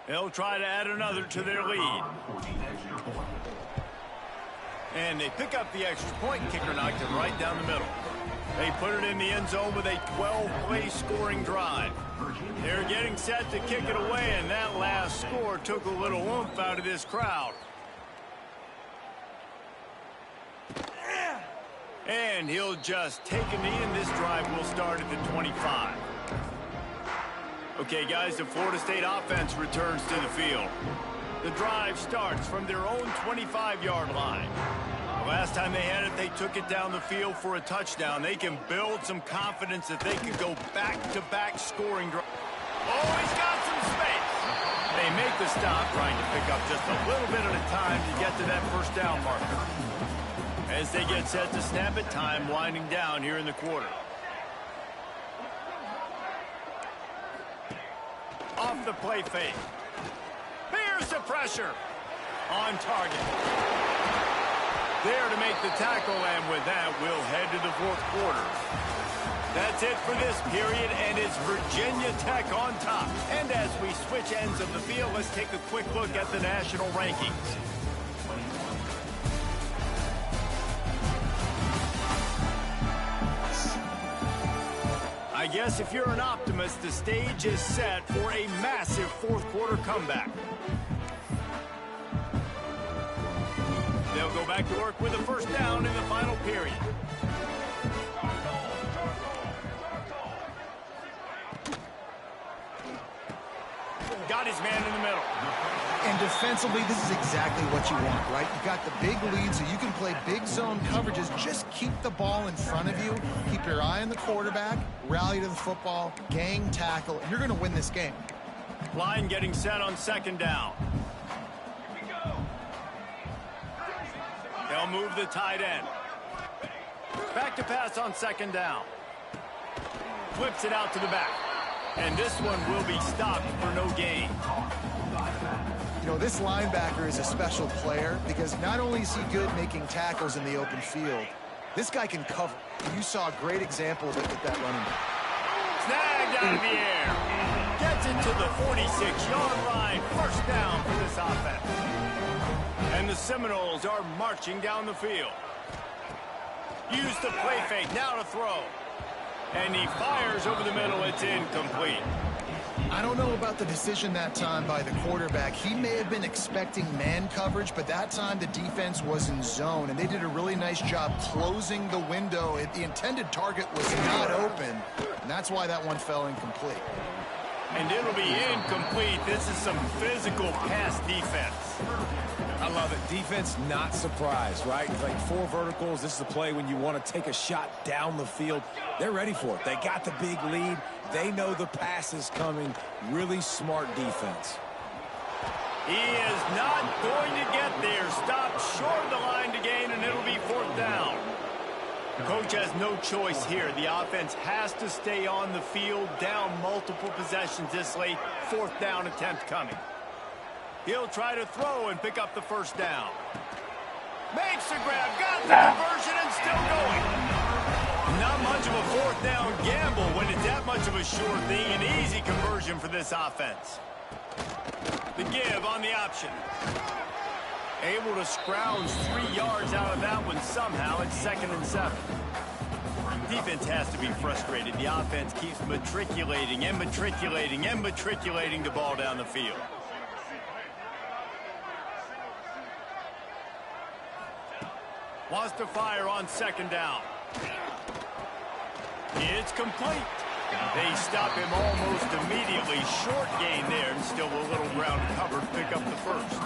They'll try to add another to their lead. And they pick up the extra point. Kicker knocked it right down the middle. They put it in the end zone with a 12-play scoring drive. They're getting set to kick it away, and that last score took a little oomph out of this crowd. And he'll just take a knee, and this drive will start at the 25. Okay, guys, the Florida State offense returns to the field. The drive starts from their own 25-yard line. The last time they had it, they took it down the field for a touchdown. They can build some confidence that they can go back-to-back scoring drive. Oh, he's got some space. They make the stop, trying to pick up just a little bit at a time to get to that first down marker. As they get set to snap it, time winding down here in the quarter. Off the play fake. Here's the pressure. On target. There to make the tackle, and with that, we'll head to the fourth quarter. That's it for this period, and it's Virginia Tech on top. And as we switch ends of the field, let's take a quick look at the national rankings. I guess if you're an optimist, the stage is set for a massive fourth quarter comeback. They'll go back to work with a first down in the final period. Got his man in the middle. And defensively, this is exactly what you want, right? You got the big lead, so you can play big zone coverages. Just keep the ball in front of you. Keep your eye on the quarterback. Rally to the football. Gang tackle. And you're going to win this game. Line getting set on second down. They'll move the tight end. Back to pass on second down. Flips it out to the back. And this one will be stopped for no gain. You know, this linebacker is a special player because not only is he good making tackles in the open field, this guy can cover. You saw a great example of it with that running back. Snagged out of the air. Gets it to the 46-yard line. First down for this offense. And the Seminoles are marching down the field. Use the play fake. Now to throw. And he fires over the middle. It's incomplete. I don't know about the decision that time by the quarterback. He may have been expecting man coverage, but that time the defense was in zone, and they did a really nice job closing the window. The intended target was not open, and that's why that one fell incomplete. And it'll be incomplete. This is some physical pass defense. I love it. Defense not surprised, right? Like 4 verticals. This is a play when you want to take a shot down the field. They're ready for it. They got the big lead. They know the pass is coming. Really smart defense. He is not going to get there. Stopped short of the line to gain, and it'll be fourth down. Coach has no choice here. The offense has to stay on the field, down multiple possessions this late. Fourth down attempt coming. He'll try to throw and pick up the first down. Makes the grab, got the conversion, and still going. Not much of a fourth down gamble when it's that much of a sure thing. An easy conversion for this offense. The give on the option. Able to scrounge 3 yards out of that one somehow. It's 2nd and 7. Defense has to be frustrated. The offense keeps matriculating and matriculating and matriculating the ball down the field. Wants to fire on second down. It's complete. They stop him almost immediately. Short gain there, and still a little ground covered. Pick up the first.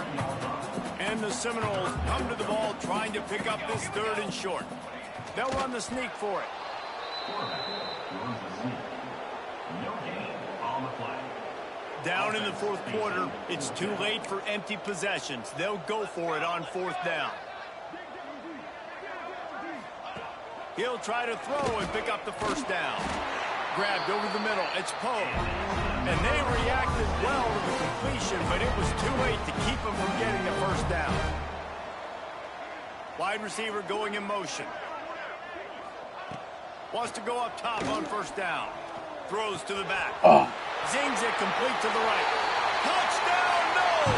And the Seminoles come to the ball trying to pick up this 3rd and short. They'll run the sneak for it. Down in the fourth quarter, it's too late for empty possessions. They'll go for it on 4th down. He'll try to throw and pick up the first down. Grabbed over the middle. It's Poe. And they reacted well to the completion, but it was too late to keep him from getting the first down. Wide receiver going in motion. Wants to go up top on first down. Throws to the back. Zings it complete to the right. Touchdown, no!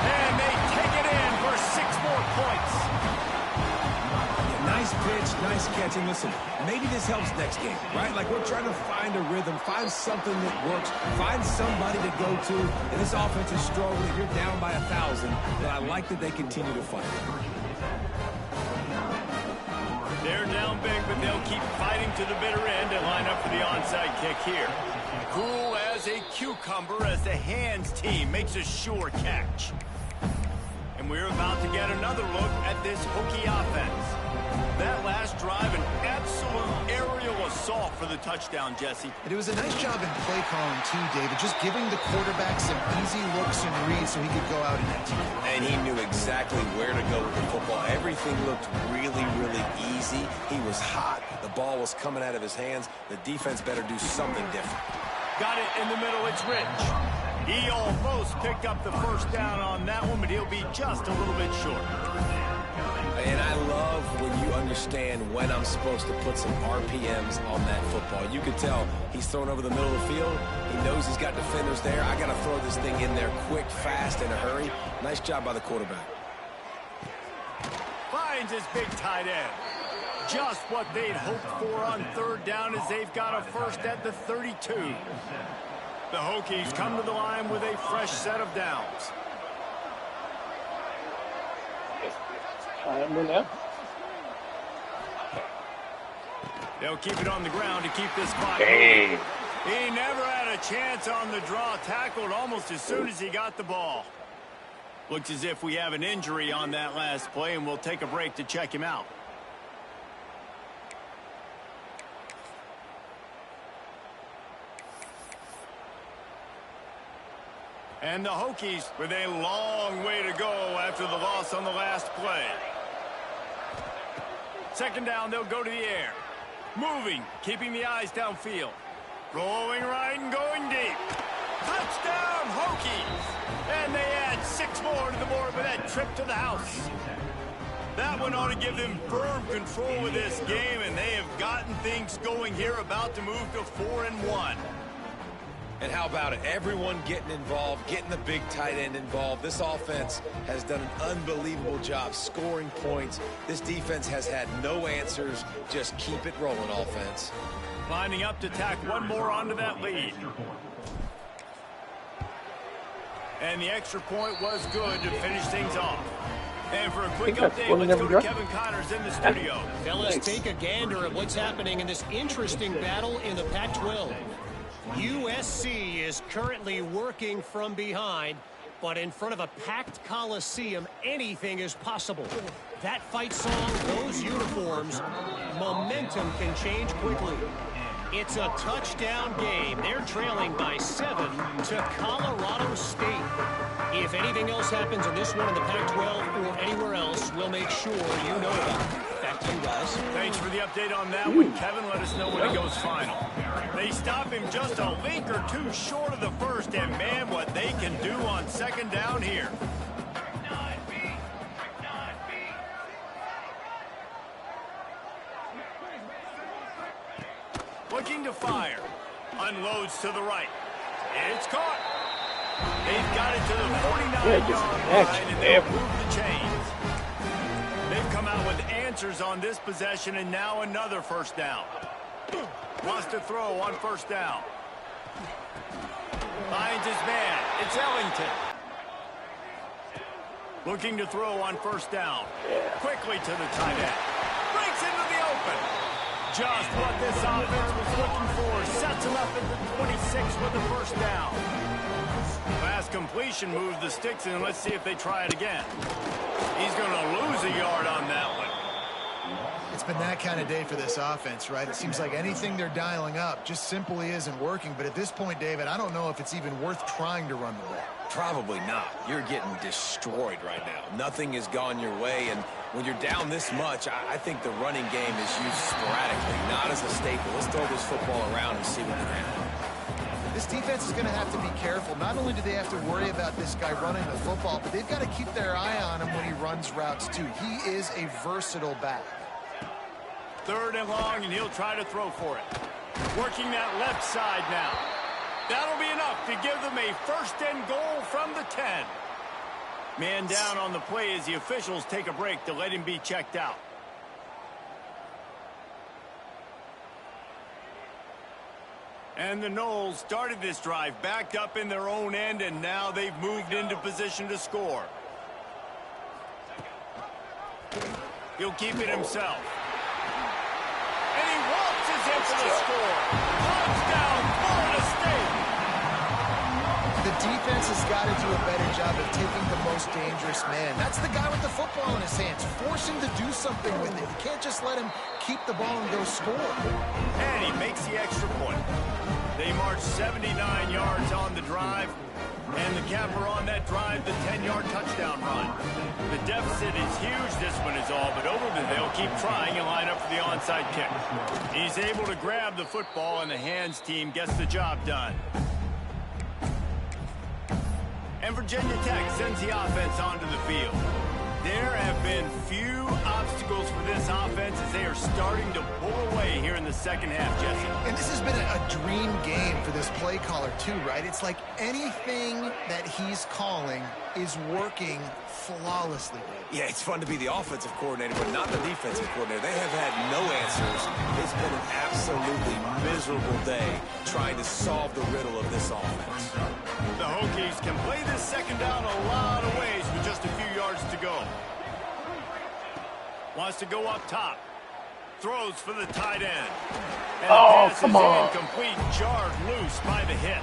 And they take it in for 6 more points. Nice pitch, nice catch. And listen, maybe this helps next game, right? Like we're trying to find a rhythm, find something that works, find somebody to go to. And this offense is struggling. You're down by 1,000, but I like that they continue to fight. They're down big, but they'll keep fighting to the bitter end and line up for the onside kick here. Cool as a cucumber as the hands team makes a sure catch. And we're about to get another look at this Hokie offense. That last drive, an absolute aerial assault for the touchdown, Jesse. And it was a nice job in play calling too, David, just giving the quarterback some easy looks and reads so he could go out and execute. And he knew exactly where to go with the football. Everything looked really, really easy. He was hot. The ball was coming out of his hands. The defense better do something different. Got it in the middle. It's Rich. He almost picked up the first down on that one, but he'll be just a little bit short. And I love when you understand when I'm supposed to put some RPMs on that football. You can tell he's thrown over the middle of the field. He knows he's got defenders there. I got to throw this thing in there quick, fast, in a hurry. Nice job by the quarterback. Finds his big tight end. Just what they'd hoped for on third down as they've got a first at the 32. The Hokies come to the line with a fresh set of downs. They'll keep it on the ground to keep this clock moving. He never had a chance on the draw. Tackled almost as soon as he got the ball. Looks as if we have an injury on that last play, and we'll take a break to check him out. And the Hokies with a long way to go after the loss on the last play. Second down, they'll go to the air. Moving, keeping the eyes downfield. Rolling right and going deep. Touchdown, Hokies! And they add 6 more to the board with that trip to the house. That one ought to give them firm control of this game, and they have gotten things going here, about to move to 4-1. And how about it? Everyone getting involved, getting the big tight end involved. This offense has done an unbelievable job scoring points. This defense has had no answers. Just keep it rolling, offense. Lining up to tack one more onto that lead. And the extra point was good to finish things off. And for a quick update, let's go to Kevin Connors in the studio. Fellas, take a gander at what's happening in this interesting battle in the Pac-12. USC is currently working from behind, but in front of a packed Coliseum, anything is possible. That fight song, those uniforms, momentum can change quickly. It's a touchdown game. They're trailing by 7 to Colorado State. If anything else happens in this one in the Pac-12 or anywhere else, we'll make sure you know about it. Back to you guys. Thanks for the update on that one, Kevin. Let us know when it goes final. They stop him just a link or two short of the first, and man, what they can do on second down here. Looking to fire. Unloads to the right. It's caught. They've got it to the 49-yard line, and they'll move the chains. They've come out with answers on this possession, and now another first down. Wants to throw on first down. Finds his man. It's Ellington. Looking to throw on first down. Quickly to the tight end. Breaks into the open. Just what this offense was looking for. Sets him up at the 26 with the first down. Fast completion moves the sticks in. Let's see if they try it again. He's going to lose a yard on that one. It's been that kind of day for this offense, right? It seems like anything they're dialing up just simply isn't working. But at this point, David, I don't know if it's even worth trying to run the ball. Probably not. You're getting destroyed right now. Nothing has gone your way, and when you're down this much, I think the running game is used sporadically, not as a staple. Let's throw this football around and see what can happen. This defense is going to have to be careful. Not only do they have to worry about this guy running the football, but they've got to keep their eye on him when he runs routes, too. He is a versatile back. Third and long, and he'll try to throw for it. Working that left side now. That'll be enough to give them a first and goal from the 10. Man down on the play as the officials take a break to let him be checked out. And the Noles started this drive backed up in their own end, and now they've moved into position to score. He'll keep it himself. And he waltzes in for the score. Touchdown, Florida State. The defense defense has got to do a better job of taking the most dangerous man. That's the guy with the football in his hands. Force him to do something with it. You can't just let him keep the ball and go score. And he makes the extra point. They march 79 yards on the drive. And the capper on that drive, the 10-yard touchdown run. The deficit is huge, this one is all, but Overton, they'll keep trying and line up for the onside kick. He's able to grab the football, and the hands team gets the job done. And Virginia Tech sends the offense onto the field. There have been few obstacles for this offense as they are starting to pull away here in the second half, Jesse. And this has been a dream game for this play caller too, right? It's like anything that he's calling is working flawlessly. Yeah, it's fun to be the offensive coordinator, but not the defensive coordinator. They have had no answers. It's been an absolutely miserable day trying to solve the riddle of this offense. The Hokies can play this second down a lot of ways with just a few yards to go. Wants to go up top. Throws for the tight end. And the pass is incomplete, jarred loose by the hit.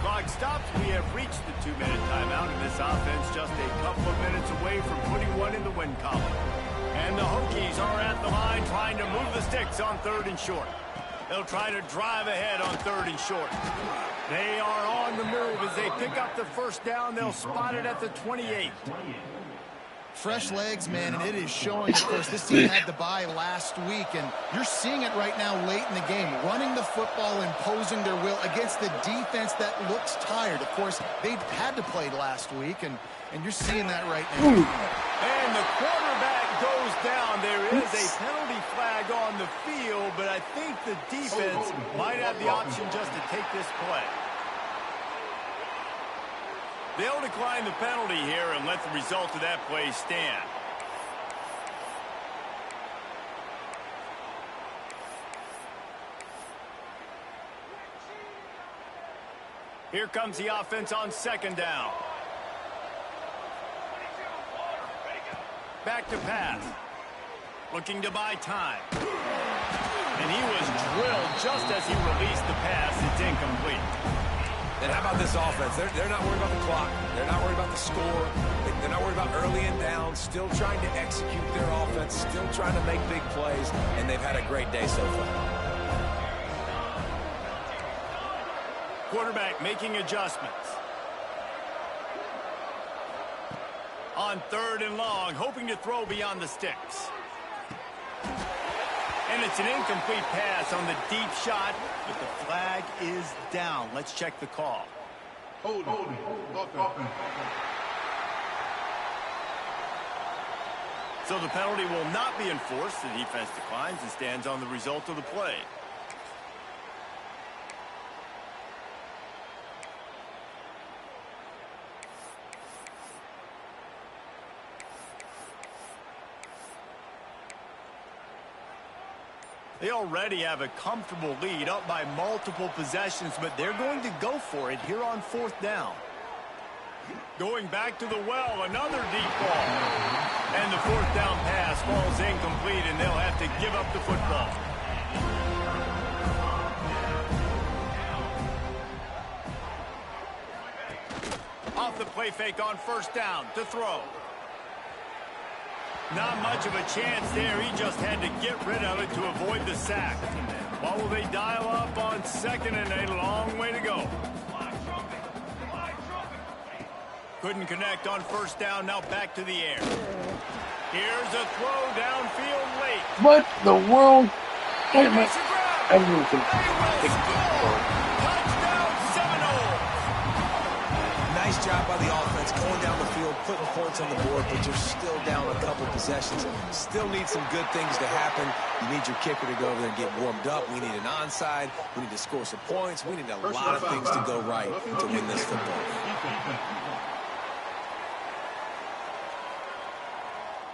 Clock stops. We have reached the 2-minute timeout, and this offense just a couple of minutes away from putting one in the win column. And the Hokies are at the line trying to move the sticks on 3rd and short. They'll try to drive ahead on 3rd and short. They are on the move as they pick up the first down. They'll spot it at the 28. Fresh legs, man, and it is showing. Of course, this team had the bye last week, and you're seeing it right now late in the game. Running the football, imposing their will against the defense that looks tired. Of course, they had to play last week, and you're seeing that right now. And the quarterback goes down. There is a penalty flag on the field, but I think the defense might have the option just to take this play. They'll decline the penalty here and let the result of that play stand. Here comes the offense on 2nd down. Back to pass. Looking to buy time. And he was drilled just as he released the pass. It's incomplete. And how about this offense? They're not worried about the clock. They're not worried about the score. They're not worried about early and down. Still trying to execute their offense. Still trying to make big plays. And they've had a great day so far. Quarterback making adjustments. On 3rd and long, hoping to throw beyond the sticks. And it's an incomplete pass on the deep shot, but the flag is down. Let's check the call. Hold it. So the penalty will not be enforced. The defense declines and stands on the result of the play. They already have a comfortable lead, up by multiple possessions, but they're going to go for it here on 4th down. Going back to the well, another deep ball. And the 4th down pass falls incomplete, and they'll have to give up the football. Off the play fake on 1st down to throw. Not much of a chance there. He just had to get rid of it to avoid the sack. What will they dial up on 2nd and 8? A long way to go. Couldn't connect on 1st down. Now back to the air. Here's a throw downfield late. What the world? Wait a minute. They will score. Touchdown Seminole. Nice job by the offense going down the field, putting points on the board, but you're still down a couple possessions. Still need some good things to happen. You need your kicker to go over there and get warmed up. We need an onside. We need to score some points. We need a lot of things to go right to win this football game.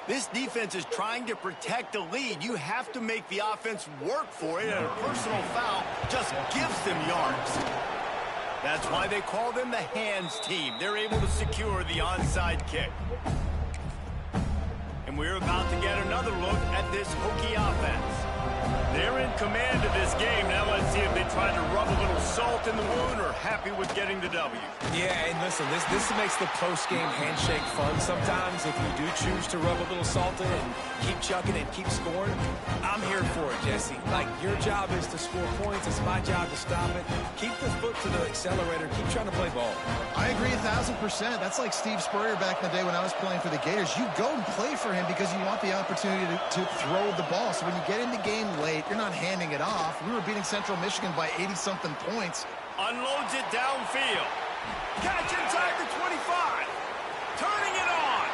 This defense is trying to protect the lead. You have to make the offense work for it, and a personal foul just gives them yards. That's why they call them the hands team. They're able to secure the onside kick. And we're about to get another look at this Hokie offense. They're in command of this game. Now let's see if they try to rub a little salt in the wound or happy with getting the W? Yeah, and listen, this makes the post-game handshake fun sometimes. If you do choose to rub a little salt in it and keep chucking and keep scoring, I'm here for it, Jesse. Like, your job is to score points. It's my job to stop it. Keep the foot to the accelerator. Keep trying to play ball. I agree 1,000%. That's like Steve Spurrier back in the day when I was playing for the Gators. You go and play for him because you want the opportunity to throw the ball. So when you get in the game late, you're not handing it off. We were beating Central Michigan by 80-something points. Unloads it downfield. Catch inside the 25. Turning it on.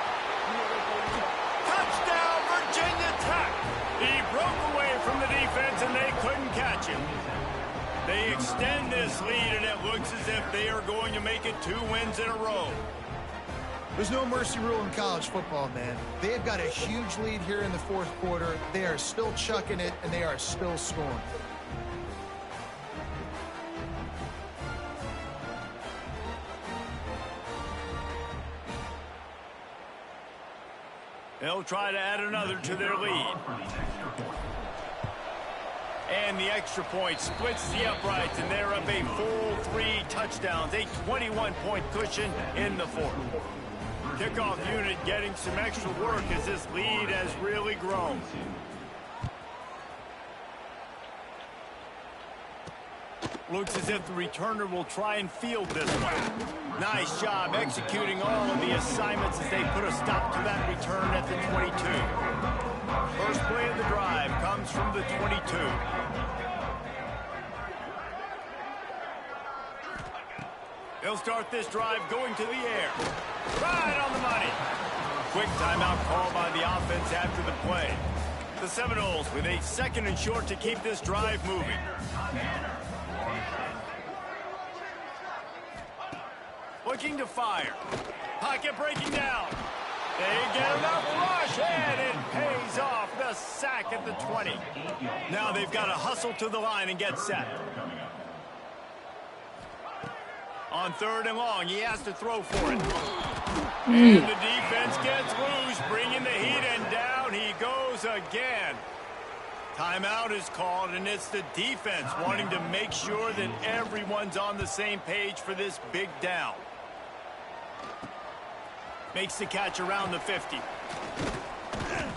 Touchdown, Virginia Tech. He broke away from the defense and they couldn't catch him. They extend this lead and it looks as if they are going to make it 2 wins in a row. There's no mercy rule in college football, man. They have got a huge lead here in the fourth quarter. They are still chucking it, and they are still scoring. They'll try to add another to their lead. And the extra point splits the uprights, and they're up a full 3 touchdowns, a 21-point cushion in the fourth. Kickoff unit getting some extra work as this lead has really grown. Looks as if the returner will try and field this one. Nice job executing all of the assignments as they put a stop to that return at the 22. First play of the drive comes from the 22. They'll start this drive going to the air. Right on the money. Quick timeout call by the offense after the play. The Seminoles with a 2nd and short to keep this drive moving. Looking to fire. Pocket breaking down. They get enough rush, and it pays off. The sack at the 20. Now they've got to hustle to the line and get set. On 3rd and long, he has to throw for it. And the defense gets loose, bringing the heat, and down he goes again. Timeout is called, and it's the defense wanting to make sure that everyone's on the same page for this big down. Makes the catch around the 50.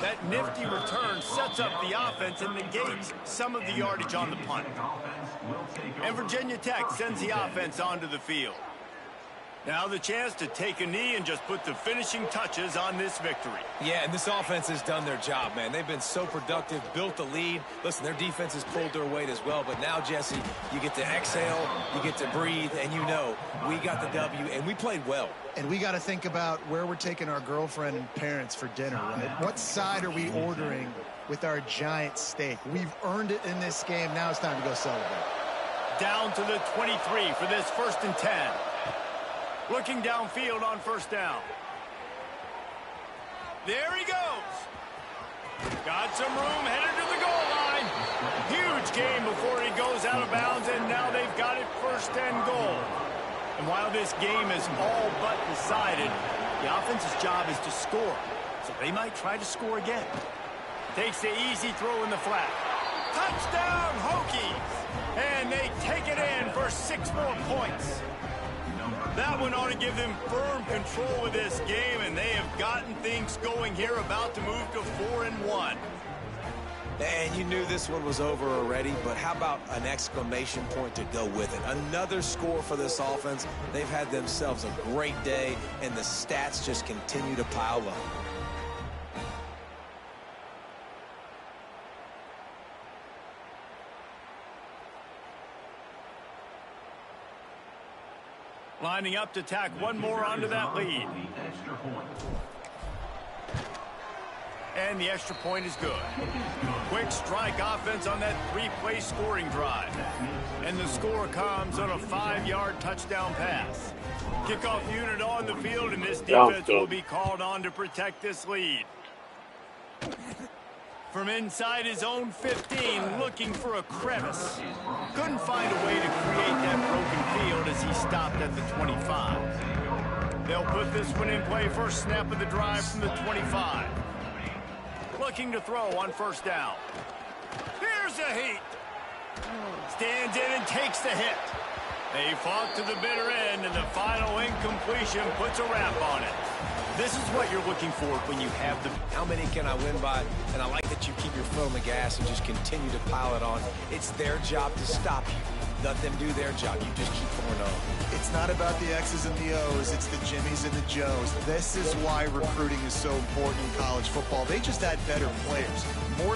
That nifty return sets up the offense and negates some of the yardage on the punt. And Virginia Tech sends the offense onto the field. Now the chance to take a knee and just put the finishing touches on this victory. Yeah, and this offense has done their job, man. They've been so productive, built the lead. Listen, their defense has pulled their weight as well. But now, Jesse, you get to exhale, you get to breathe, and you know we got the W, and we played well. And we got to think about where we're taking our girlfriend and parents for dinner, right? What side are we ordering with our giant steak? We've earned it in this game. Now it's time to go celebrate. Down to the 23 for this 1st and 10. Looking downfield on 1st down. There he goes. Got some room, headed to the goal line. Huge game before he goes out of bounds, and now they've got it 1st and goal. And while this game is all but decided, the offense's job is to score. So they might try to score again. Takes the easy throw in the flat. Touchdown, Hokies! And they take it in for 6 more points. That one ought to give them firm control of this game, and they have gotten things going here, about to move to 4-1. And you knew this one was over already, but how about an exclamation point to go with it? Another score for this offense. They've had themselves a great day, and the stats just continue to pile up. Lining up to tack one more onto that lead. And the extra point is good. Quick strike offense on that 3-play scoring drive. And the score comes on a 5-yard touchdown pass. Kickoff unit on the field, and this defense will be called on to protect this lead. From inside his own 15, looking for a crevice. Couldn't find a way to create that broken field as he stopped at the 25. They'll put this one in play, first snap of the drive from the 25. Looking to throw on 1st down. Here's the heat. Stands in and takes the hit. They fought to the bitter end, and the final incompletion puts a wrap on it. This is what you're looking for when you have the... How many can I win by? And I like that you keep your foot on the gas and just continue to pile it on. It's their job to stop you. Let them do their job. You just keep going on. It's not about the X's and the O's. It's the Jimmies and the Joes. This is why recruiting is so important in college football. They just add better players. More